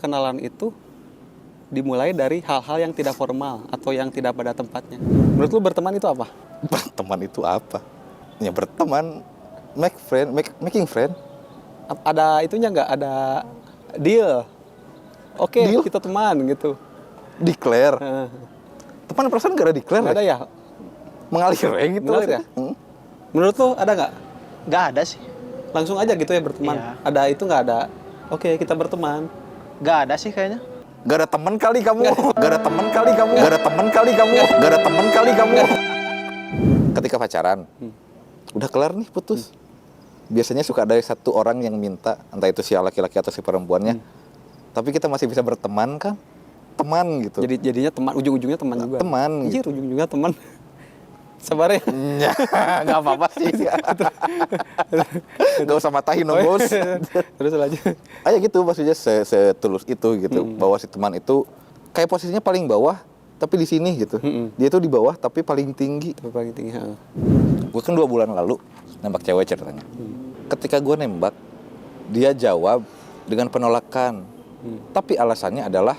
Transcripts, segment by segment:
perkenalan itu dimulai dari hal-hal yang tidak formal atau yang tidak pada tempatnya. Menurut lu berteman itu apa? Berteman itu apa? Ya berteman, making friend. Ada itunya nggak? Ada deal. Oke, Deal? kita teman gitu. Declare. Heeh. Teman perasaan gak ada declare Nggak ada ya? Mengalir ya gitu. Mengalir ya? Menurut lu ada nggak? Nggak ada sih. Langsung aja gitu ya berteman. Iya. Ada itu nggak ada? Oke, kita berteman. Nggak ada sih kayaknya. Gak ada teman kali kamu. Gak ada teman kali kamu. Gak ada teman kali kamu. Gak ada teman kali kamu. Ketika pacaran, udah kelar nih putus. Biasanya suka ada satu orang yang minta, entah itu si laki-laki atau si perempuannya. Tapi kita masih bisa berteman kan? Teman gitu. Jadinya teman, ujung-ujungnya teman juga. Teman Anjir, gitu. ujung-ujungnya teman. Sabar ya. Ya, nggak apa-apa sih. Gak usah matahin dong, bos. Terus lanjut. Ayo gitu, maksudnya setulus itu gitu. Bahwa si teman itu kayak posisinya paling bawah, tapi di sini gitu. Dia tuh di bawah, tapi paling tinggi. Tapi paling tinggi. Gue kan 2 bulan lalu nembak cewek ceritanya. Ketika gue nembak, dia jawab dengan penolakan. Tapi alasannya adalah,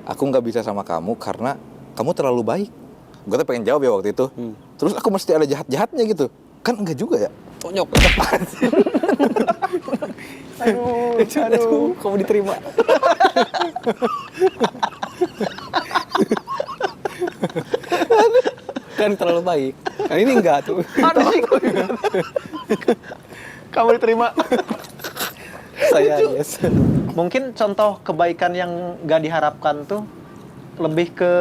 aku nggak bisa sama kamu karena kamu terlalu baik. Gue tuh pengen jawab ya waktu itu. Terus aku mesti ada jahat-jahatnya gitu. Kan enggak juga ya. Tonyok. Aduh, kamu diterima. Kan terlalu baik. Kan ini enggak tuh. Ada sih. Kamu diterima. Saya yes. Mungkin contoh kebaikan yang nggak diharapkan tuh lebih ke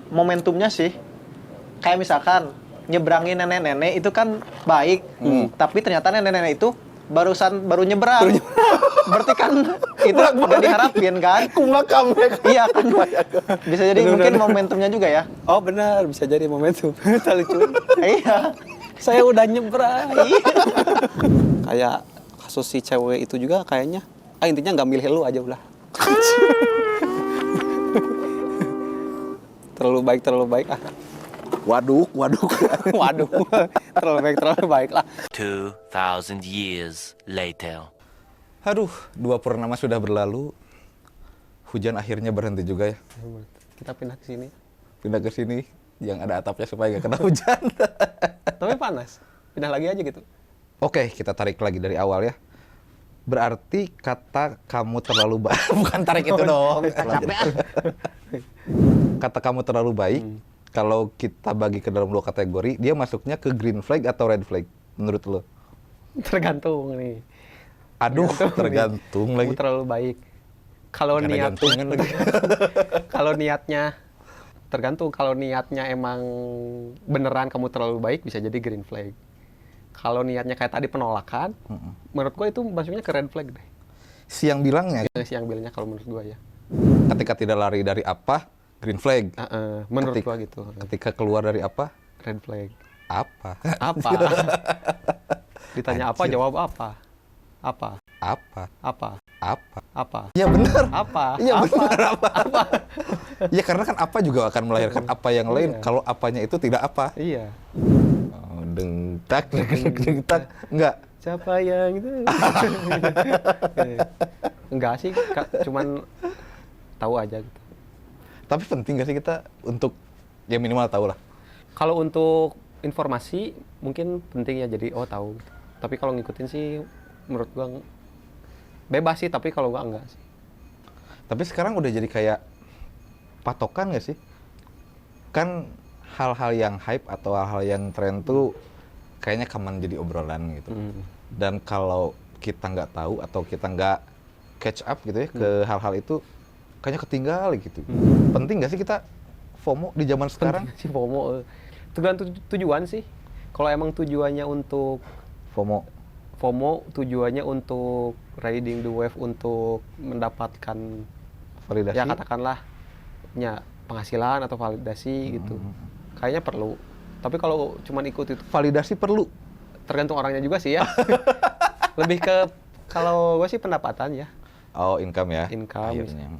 momentumnya sih. Kayak misalkan nyebrangin nenek-nenek itu kan baik, tapi ternyata nenek-nenek itu baru nyebrang. Berarti kan itu nggak diharapin kan? Kumakam ya. Iya kan. Bisa jadi mungkin momentumnya juga ya. Oh benar, bisa jadi momentum. Tak lucu. Iya. Saya udah nyebrang. Iya. Kayak kasus si cewek itu juga kayaknya. Intinya nggak milih lu aja udah. Terlalu baik ah. Waduh. Waduh, terlalu baik lah. 2,000 years later. Aduh, 2 purnama sudah berlalu. Hujan akhirnya berhenti juga ya. Kita pindah ke sini. Pindah ke sini yang ada atapnya supaya gak kena hujan. Tapi panas. Pindah lagi aja gitu. Oke, kita tarik lagi dari awal ya. Berarti kata kamu terlalu baik. Bukan tarik itu dong. Kata kamu terlalu baik. Kalau kita bagi ke dalam 2 kategori, dia masuknya ke green flag atau red flag menurut lo? Tergantung nih. Aduh, tergantung lagi. Kamu terlalu baik. Kalau Gak ada niat gantungan lagi. kalau niatnya tergantung. Kalau niatnya emang beneran kamu terlalu baik bisa jadi green flag. Kalau niatnya kayak tadi penolakan, menurut gua itu masuknya ke red flag deh. Siang bilangnya, Yang bilangnya kalau menurut gua ya. ketika tidak lari dari apa, green flag. Menurut gua gitu. Ketika keluar dari apa, Red flag. apa? Apa? Ditanya apa, jawab apa? Apa? Apa? Apa? Apa? Apa? Ya benar. Apa? Iya Apa? benar apa? Ya karena kan apa juga akan melahirkan apa yang lain. Iya. Kalau apanya itu tidak apa. Iya. Oh, dengtak. Enggak. Siapa yang itu? Enggak sih, cuman tahu aja gitu. Tapi penting gak sih kita untuk ya minimal tahu lah. Kalau untuk informasi mungkin penting ya, jadi tahu. Tapi kalau ngikutin sih menurut gua bebas sih, tapi kalau gua enggak sih. Tapi sekarang udah jadi kayak patokan gak sih? Kan hal-hal yang hype atau hal-hal yang tren tuh kayaknya common jadi obrolan gitu. Dan kalau kita nggak tahu atau kita nggak catch up gitu ya ke hal-hal itu, kayaknya ketinggal gitu. Penting nggak sih kita FOMO di zaman sekarang? Penting sih FOMO. Tergantung tujuan sih. Kalau emang tujuannya untuk FOMO tujuannya untuk riding the wave, untuk mendapatkan Validasi? ya katakanlah ya penghasilan atau validasi gitu. Kayaknya perlu. Tapi kalau cuma ikut itu, Validasi perlu? tergantung orangnya juga sih ya. Lebih ke kalau gue sih pendapatan ya. Oh, income ya? Income. Akhirnya.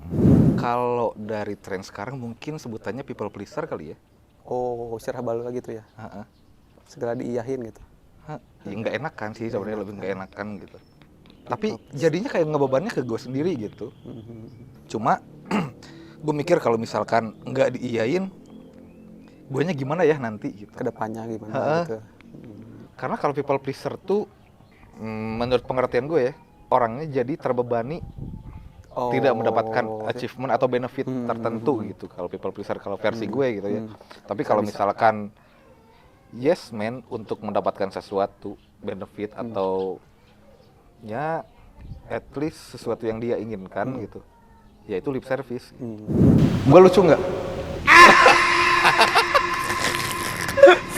Kalau dari tren sekarang mungkin sebutannya people pleaser kali ya? Oh, serah bala gitu ya. Segera diiyahin gitu. Ya nggak enakan sih sebenarnya, lebih nggak enakan gitu. Tapi jadinya kayak ngebebannya ke gue sendiri gitu. Cuma gue mikir kalau misalkan nggak diiyain, guanya gimana ya nanti gitu. Kedepannya gimana Heeh. gitu. Karena kalau people pleaser tuh, menurut pengertian gue ya, orangnya jadi terbebani tidak mendapatkan achievement atau benefit tertentu gitu. Kalau people pleaser, kalau versi gue gitu ya. Tapi kalau misalkan yes man untuk mendapatkan sesuatu benefit atau ya at least sesuatu yang dia inginkan gitu, ya itu lip service. Gue lucu nggak?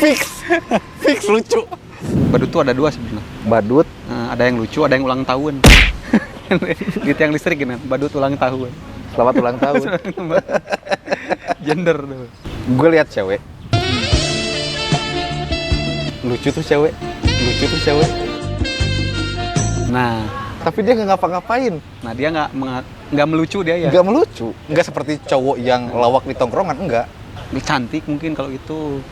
Fix lucu. Badut tuh ada 2 sebenarnya. Badut. Ada yang lucu, ada yang ulang tahun. Di tiang listrik gini, badut ulang tahun. Selamat ulang tahun. Gender tuh. Gue lihat cewek. Lucu tuh cewek. Nah, Tapi dia nggak ngapa-ngapain. dia nggak melucu dia ya. Nggak melucu. Nggak seperti cowok yang lawak di tongkrongan, enggak. Dia cantik mungkin kalau itu.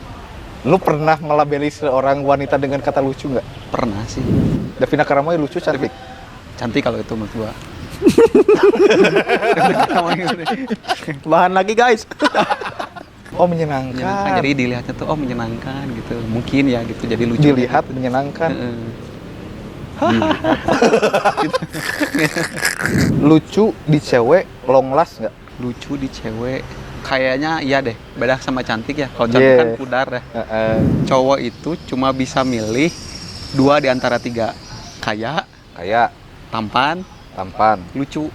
Lu pernah melabeli seorang wanita dengan kata lucu nggak? Pernah sih. Davina Karamoy lucu, cantik. Cantik kalau itu menurut gua. Bahan lagi guys. Oh, menyenangkan. Menyenangkan. Jadi dilihatnya tuh menyenangkan gitu. Mungkin ya gitu. Jadi lucu. Dilihat menyenangkan. Heeh. Lucu di cewek long last nggak? Lucu di cewek. Kayaknya iya deh. Beda sama cantik ya. Kalau cantik kan pudar ya. Cowok itu cuma bisa milih 2 di antara 3. Kaya, Kayak tampan, lucu.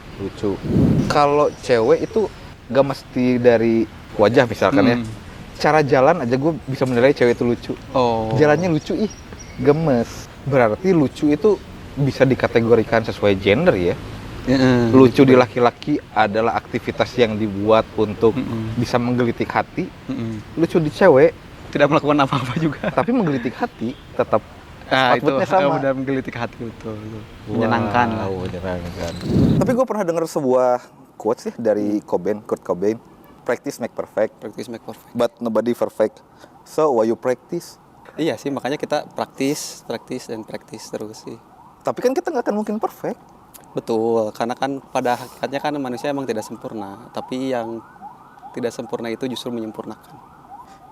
Kalau cewek itu nggak mesti dari wajah misalkan ya. Cara jalan aja gue bisa menilai cewek itu lucu. Oh. Jalannya lucu, gemes. Berarti lucu itu bisa dikategorikan sesuai gender ya. Lucu di laki-laki adalah aktivitas yang dibuat untuk bisa menggelitik hati. Lucu di cewek Tidak melakukan apa-apa juga. tapi menggelitik hati tetap Itu outputnya sama. udah menggelitik hati betul. Menyenangkan lah. Menyenangkan. Tapi gue pernah dengar sebuah quotes sih dari Kurt Cobain. Practice make perfect, Practice make perfect. but nobody perfect. So why you practice? Iya sih, makanya kita praktis terus sih. Tapi kan kita nggak akan mungkin perfect. Betul, karena kan pada hakikatnya kan manusia emang tidak sempurna, tapi yang tidak sempurna itu justru menyempurnakan.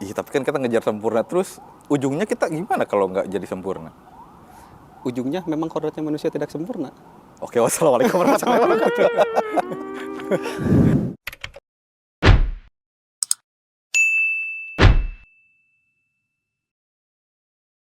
Iya, tapi kan kita ngejar sempurna terus, ujungnya kita gimana kalau nggak jadi sempurna? Ujungnya memang kodratnya manusia tidak sempurna. Oke, wassalamualaikum warahmatullahi wabarakatuh.